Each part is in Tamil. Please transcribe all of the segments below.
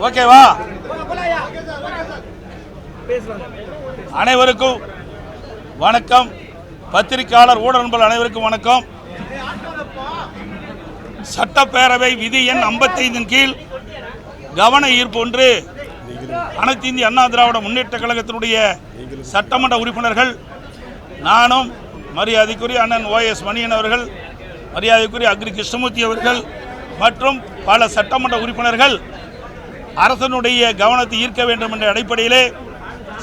ஓகேவா? அனைவருக்கும் வணக்கம். பத்திரிகையாளர் ஊடக நண்பர்கள் அனைவருக்கும் வணக்கம். சட்டப்பேரவை விதி எண் 55 கீழ் கவன ஈர்ப்பு ஒன்று அனைத்து இந்திய அண்ணா திராவிட முன்னேற்ற கழகத்தினுடைய சட்டமன்ற உறுப்பினர்கள், நானும் மரியாதைக்குரிய அண்ணன் OS மணியன் அவர்கள், மரியாதைக்குரிய அக்ரி கிருஷ்ணமூர்த்தி அவர்கள் மற்றும் பல சட்டமன்ற உறுப்பினர்கள் அரசனுடைய கவனத்தை ஈர்க்க வேண்டும் என்ற அடிப்படையிலே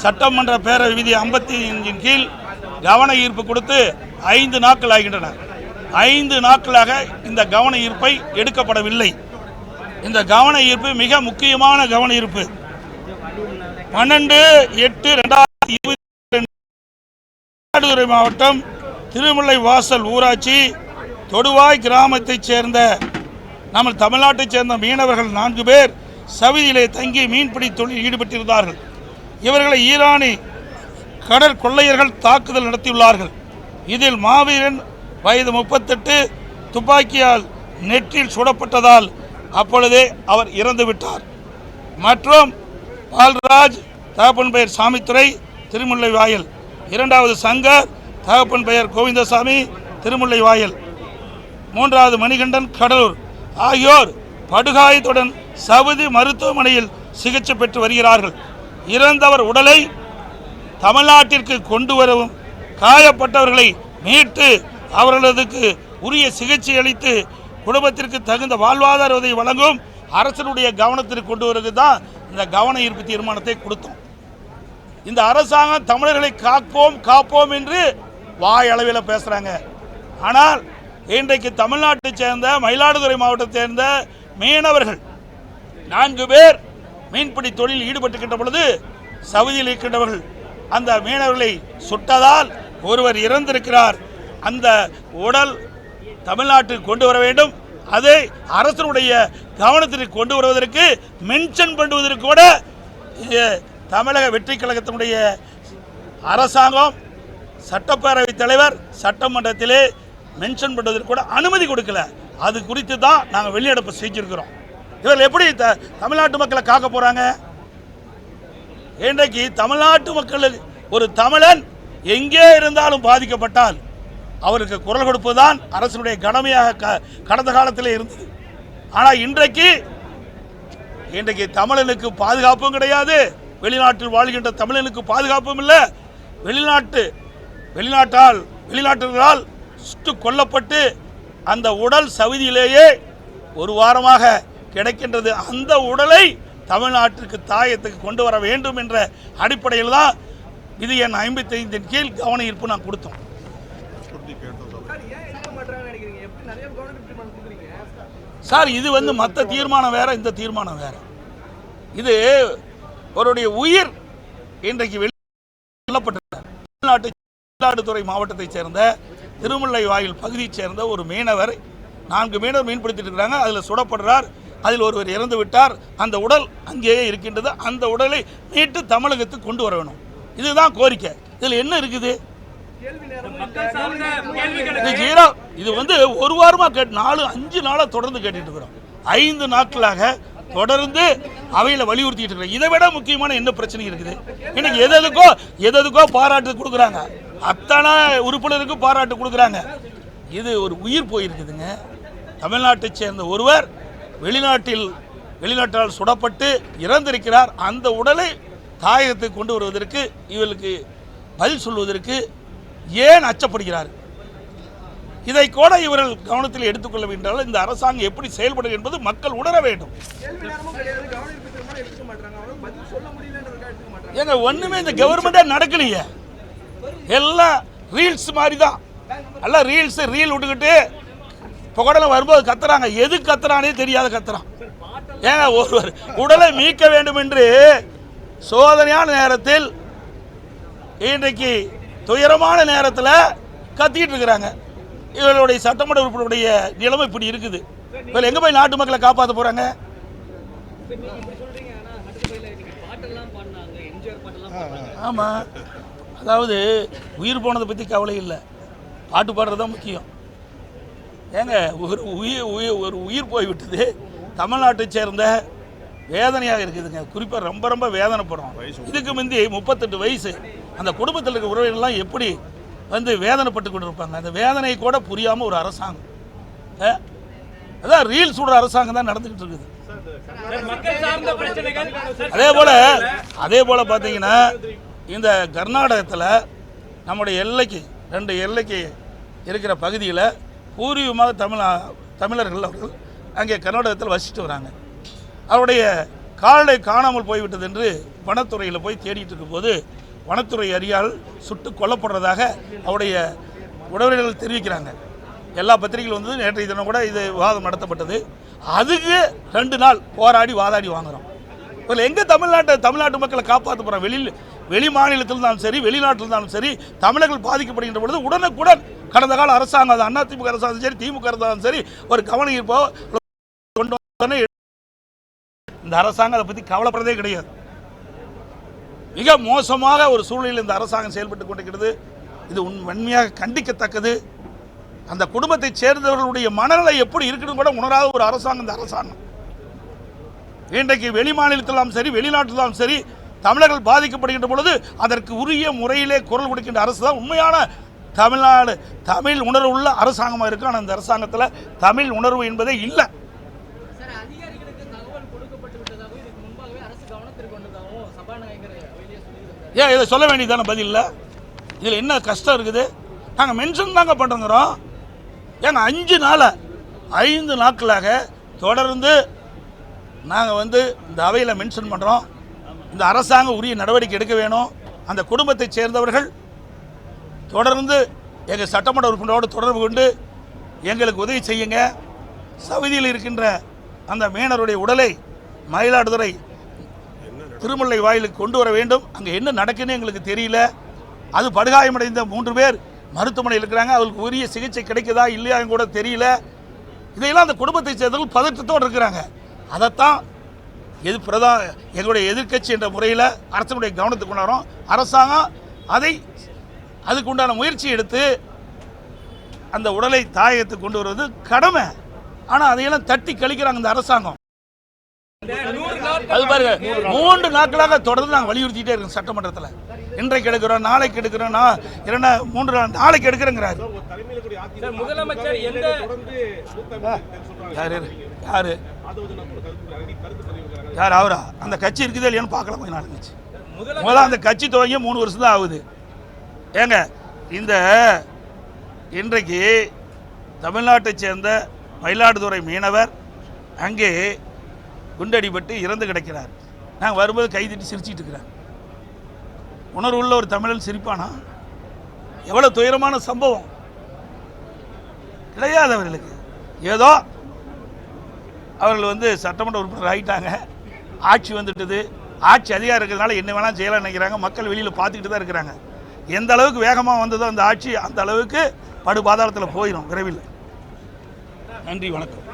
சட்டமன்ற பேரவை விதி 55 கீழ் கவன ஈர்ப்பு கொடுத்து 5 நாட்கள் ஆகின்றன. 5 நாட்களாக இந்த கவன ஈர்ப்பை எடுக்கப்படவில்லை. இந்த கவன ஈர்ப்பு மிக முக்கியமான கவன ஈர்ப்பு. 12/8/2022 மயிலாடுதுறை மாவட்டம் திருமுல்லை வாசல் ஊராட்சி தொடுவாய் கிராமத்தைச் சேர்ந்த நம்ம தமிழ்நாட்டைச் சேர்ந்த மீனவர்கள் 4 பேர் சவிதியிலே தங்கி மீன்பிடி தொழில் ஈடுபட்டிருந்தார்கள். இவர்களை ஈரானி கடற்கொள்ளையர்கள் தாக்குதல் நடத்தியுள்ளார்கள். இதில் மாவீரன் வயது 38 துப்பாக்கியால் நெற்றில் சுடப்பட்டதால் அப்பொழுதே அவர் இறந்துவிட்டார். மற்றும் பால்ராஜ் தகப்பன் பெயர் சாமித்துறை திருமுல்லை வாயல், 2வது சங்கர் தகப்பன் பெயர் கோவிந்தசாமி திருமுல்லை வாயல், 3வது மணிகண்டன் கடலூர் ஆகியோர் படுகாயத்துடன் சவுதி மருத்துவமனையில் சிகிச்சை பெற்று வருகிறார்கள். இறந்தவர் உடலை தமிழ்நாட்டிற்கு கொண்டு வரவும் காயப்பட்டவர்களை மீட்டு அவர்களுக்கு உரிய சிகிச்சை அளித்து குடும்பத்திற்கு தகுந்த வாழ்வாதார உதவி வழங்கும் அரசனுடைய கவனத்திற்கு கொண்டு வருவது தான் இந்த கவன ஈர்ப்பு தீர்மானத்தை கொடுத்தோம். இந்த அரசாங்கம் தமிழர்களை காப்போம் என்று வாய் அளவில் பேசுகிறாங்க. ஆனால் இன்றைக்கு தமிழ்நாட்டை சேர்ந்த மயிலாடுதுறை மாவட்டத்தை சேர்ந்த மீனவர்கள் 4 பேர் மீன்பிடி தொழில் ஈடுபட்டுக்கின்ற பொழுது சவுதியில் இருக்கின்றவர்கள் அந்த மீனவர்களை சுட்டதால் ஒருவர் இறந்திருக்கிறார். அந்த உடல் தமிழ்நாட்டுக்கு கொண்டு வர வேண்டும். அதை அரசனுடைய கவனத்திற்கு கொண்டு வருவதற்கு மென்ஷன் பண்ணுவதற்கு கூட தமிழக வெற்றி கழகத்தினுடைய அரசாங்கம் சட்டப்பேரவைத் தலைவர் சட்டமன்றத்திலே மென்ஷன் பண்ணுவதற்கு கூட அனுமதி கொடுக்கல. அது குறித்து தான் நாங்கள் வெளிநடப்பு செஞ்சிருக்கிறோம். இவர்கள் எப்படி தமிழ்நாட்டு மக்களை காக்க போறாங்க? இன்றைக்கு தமிழ்நாட்டு மக்கள், ஒரு தமிழன் எங்கே இருந்தாலும் பாதிக்கப்பட்டால் அவருக்கு குரல் கொடுப்பதுதான் அரசுடைய கடமையாக கடந்த காலத்தில் இருந்தது. ஆனால் இன்றைக்கு தமிழனுக்கு பாதுகாப்பும் கிடையாது, வெளிநாட்டில் வாழ்கின்ற தமிழனுக்கு பாதுகாப்பும் இல்லை. வெளிநாட்டவர்களால் சுட்டு கொல்லப்பட்டு அந்த உடல் சவுதியிலேயே ஒரு வாரமாக கிடைக்கின்றது. அந்த உடலை தமிழ்நாட்டிற்கு தாயத்துக்கு கொண்டு வர வேண்டும் என்ற அடிப்படையில் தான் விதி எண் 55 கீழ் கவன ஈர்ப்பு நான் கொடுத்தோம். சார், இது மற்ற தீர்மானம் வேற, இந்த தீர்மானம் வேற. இது அவருடைய உயிர் இன்றைக்கு வெளியிடப்பட்டிருக்கிறார். மயிலாடுதுறை மாவட்டத்தைச் சேர்ந்த திருமுல்லை வாயில் பகுதியைச் சேர்ந்த ஒரு மீனவர், 4 மீனவர் மீன்பிடித்துட்டு இருக்கிறாங்க. அதில் சுடப்படுறார். அதில் ஒருவர் இறந்து விட்டார். அந்த உடல் அங்கேயே இருக்கின்றது. அந்த உடலை மீட்டு தமிழகத்துக்கு கொண்டு வர வேணும். இதுதான் கோரிக்கை. இதில் என்ன இருக்குது? இது ஒரு வாரமாக 4-5 நாளாக தொடர்ந்து கேட்டுட்டு இருக்கிறோம். 5 நாட்களாக தொடர்ந்து அவையில் வலியுறுத்திட்டு இருக்கிறோம். இதை விட முக்கியமான என்ன பிரச்சனை இருக்குது? இன்னைக்கு எதுக்கோ பாராட்டு கொடுக்குறாங்க, அத்தனை உறுப்பினருக்கு பாராட்டு கொடுக்குறாங்க. இது ஒரு உயிர் போயிருக்குதுங்க. தமிழ்நாட்டை சேர்ந்த ஒருவர் வெளிநாட்டால் சுடப்பட்டு இறந்திருக்கிறார். அந்த உடலை தாயகத்துக்கு கொண்டு வருவதற்கு இவர்களுக்கு பதில் சொல்வதற்கு ஏன் அச்சப்படுகிறார்? இதை கூட இவர்கள் கவனத்தில் எடுத்துக்கொள்ள வேண்டால் இந்த அரசாங்கம் எப்படி செயல்படும் என்பது மக்கள் உணர வேண்டும். ஏங்க, ஒண்ணுமே இந்த கவர்மெண்டே நடக்கலையே. எல்லாம் ரீல்ஸ் மாதிரி தான். எல்லாம் ரீல் விட்டுக்கிட்டு புகடல வரும்போது கத்துறாங்க. எது கத்துறானே தெரியாத கத்துறான். ஏங்க, ஒருவர் உடலை மீட்க வேண்டும் என்று சோதனையான நேரத்தில், இன்றைக்கு துயரமான நேரத்தில் கத்திட்டு இருக்கிறாங்க. இவர்களுடைய சட்டமன்ற உறுப்பினருடைய நிலைமை இப்படி இருக்குது. இவர்கள் எங்க போய் நாட்டு மக்களை காப்பாற்ற போறாங்க? ஆமா, அதாவது உயிர் போனதை பற்றி கவலை இல்லை, பாட்டு பாடுறது தான் முக்கியம். ஏங்க, ஒரு உயிர் போய்விட்டது. தமிழ்நாட்டை சேர்ந்த வேதனையாக இருக்குதுங்க. குறிப்பாக ரொம்ப ரொம்ப வேதனைப்படும். இதுக்கு முந்தி 38 வயசு அந்த குடும்பத்தில் இருக்க உறவினர்லாம் எப்படி வந்து வேதனைப்பட்டு கொண்டு இருப்பாங்க. அந்த வேதனை கூட புரியாமல் ஒரு அரசாங்கம், அதான் ரீல்ஸ் விடுற அரசாங்கம் தான் நடந்துக்கிட்டு இருக்குது. அதே போல் பார்த்தீங்கன்னா இந்த கர்நாடகத்தில் நம்முடைய எல்லைக்கு 2 எல்லைக்கு இருக்கிற பகுதியில் பூர்வீகமாக தமிழர்கள் அவர்கள் அங்கே கர்நாடகத்தில் வசிச்சுட்டு வராங்க. அவருடைய காலை காணாமல் போய்விட்டது என்று வனத்துறையில் போய் தேடிட்டு இருக்கும்போது வனத்துறை அதிகாரிகள் சுட்டு கொல்லப்படுறதாக அவருடைய உறவினர்கள் தெரிவிக்கிறாங்க. எல்லா பத்திரிகைகளும் வந்து நேற்றைய தினம் கூட இது விவாதம் நடத்தப்பட்டது. அதுக்கு 2 நாள் போராடி வாதாடி வாங்குகிறோம். இதில் எங்கே தமிழ்நாட்டு மக்களை காப்பாற்ற போகிறோம்? வெளி மாநிலத்தில் இருந்தாலும் சரி, வெளிநாட்டில் இருந்தாலும் சரி, தமிழர்கள் பாதிக்கப்படுகின்ற பொழுது உடனுக்குடன் கடந்த கால அரசாங்கம், அது அதிமுக அரசாங்கம் சரி, திமுக அரசாங்கம் சரி, ஒரு கவனம் இருப்போ கொண்டு வந்தோன்னே இந்த அரசாங்கம் அதை பற்றி கவலைப்படுறதே கிடையாது. மிக மோசமாக ஒரு சூழ்நிலையில் இந்த அரசாங்கம் செயல்பட்டு கொண்டிருக்கிறது. இது உண்மையாக கண்டிக்கத்தக்கது. அந்த குடும்பத்தை சேர்ந்தவர்களுடைய மனநிலை எப்படி இருக்குன்னு கூட உணராத ஒரு அரசாங்கம் இந்த அரசாங்கம். இன்றைக்கு வெளி மாநிலத்திலும் சரி, வெளிநாட்டிலும் சரி, தமிழர்கள் பாதிக்கப்படுகின்ற பொழுது அதற்கு உரிய முறையிலே குரல் கொடுக்கின்ற அரசு தான் உண்மையான தமிழ்நாடு தமிழ் உணர்வு உள்ள அரசாங்கமாக இருக்கு. ஆனால் அந்த அரசாங்கத்தில் தமிழ் உணர்வு என்பதே இல்லை. ஏன் இதை சொல்ல வேண்டியதான பதில் இல்லை? இதில் என்ன கஷ்டம் இருக்குது? நாங்கள் மென்ஷன் தாங்க பண்ணுறோங்கிறோம். ஏங்க 5 நாட்களாக தொடர்ந்து நாங்கள் வந்து இந்த அவையில் மென்ஷன் பண்ணுறோம். இந்த அரசாங்கம் உரிய நடவடிக்கை எடுக்க வேணும். அந்த குடும்பத்தை சேர்ந்தவர்கள் தொடர்ந்து எங்கள் சட்டமன்ற உறுப்பினரோடு தொடர்பு கொண்டு எங்களுக்கு உதவி செய்யுங்க. சவுதியில் இருக்கின்ற அந்த மீனவருடைய உடலை மயிலாடுதுறை திருமலை வாயிலுக்கு கொண்டு வர வேண்டும். அங்கே என்ன நடக்குன்னு எங்களுக்கு தெரியல. அது படுகாயமடைந்த 3 பேர் மருத்துவமனையில் இருக்கிறாங்க. அவங்களுக்கு உரிய சிகிச்சை கிடைக்குதா இல்லையான்னு கூட தெரியல. இதையெல்லாம் அந்த குடும்பத்தை சேர்ந்தவர்கள் பதற்றத்தோடு இருக்கிறாங்க. அதைத்தான் எங்களுடைய எதிர்க்கட்சி என்ற முறையில் அரசனுடைய கவனத்துக்கு கொண்டாடுறோம். அரசாங்கம் அதுக்கு உண்டான முயற்சி எடுத்து அந்த உடலை தாயகத்துக்கு கொண்டு வருவது கடமை. ஆனால் அதையெல்லாம் தட்டி கழிக்கிறாங்க இந்த அரசாங்கம். அது பாருங்க, 3 நாட்களாக தொடர்ந்து நாங்கள் வலியுறுத்திட்டே இருக்கோம் சட்டமன்றத்தில். இன்றைக்கு எடுக்கிறோம், நாளைக்கு எடுக்கிறோம், 3 நாளைக்கு எடுக்கிறேங்கிறாரு. முதலமைச்சர் யார் அவரா? அந்த கட்சி இருக்குதா இல்லையான்னு பார்க்கலாம். கொஞ்சம் நாள் கழிச்சு முதல்ல அந்த கட்சி துவங்கி 3 வருஷம் தான் ஆகுது. ஏங்க இன்றைக்கு தமிழ்நாட்டை சேர்ந்த மயிலாடுதுறை மீனவர் அங்கே குண்டடிபட்டு இறந்து கிடக்கிறார். நாங்கள் வரும்போது கைதிட்டு சிரிச்சிட்டு இருக்கிறார். உணர்வுள்ள ஒரு தமிழன் சிரிப்பானா? எவ்வளோ துயரமான சம்பவம் கிடையாது அவர்களுக்கு. ஏதோ அவர்கள் வந்து சட்டமன்ற உறுப்பினர் ஆகிட்டாங்க, ஆட்சி வந்துட்டது, ஆட்சி அதிகாரம் இருக்கிறதுனால என்ன வேணாலும் செய்யலாம்னு நினைக்கிறாங்க. மக்கள் வெளியில் பார்த்துக்கிட்டு தான் இருக்கிறாங்க. எந்த அளவுக்கு வேகமாக வந்ததோ அந்த ஆட்சி அந்த அளவுக்கு படுபாதாளத்தில் போயிடும் விரைவில். நன்றி, வணக்கம்.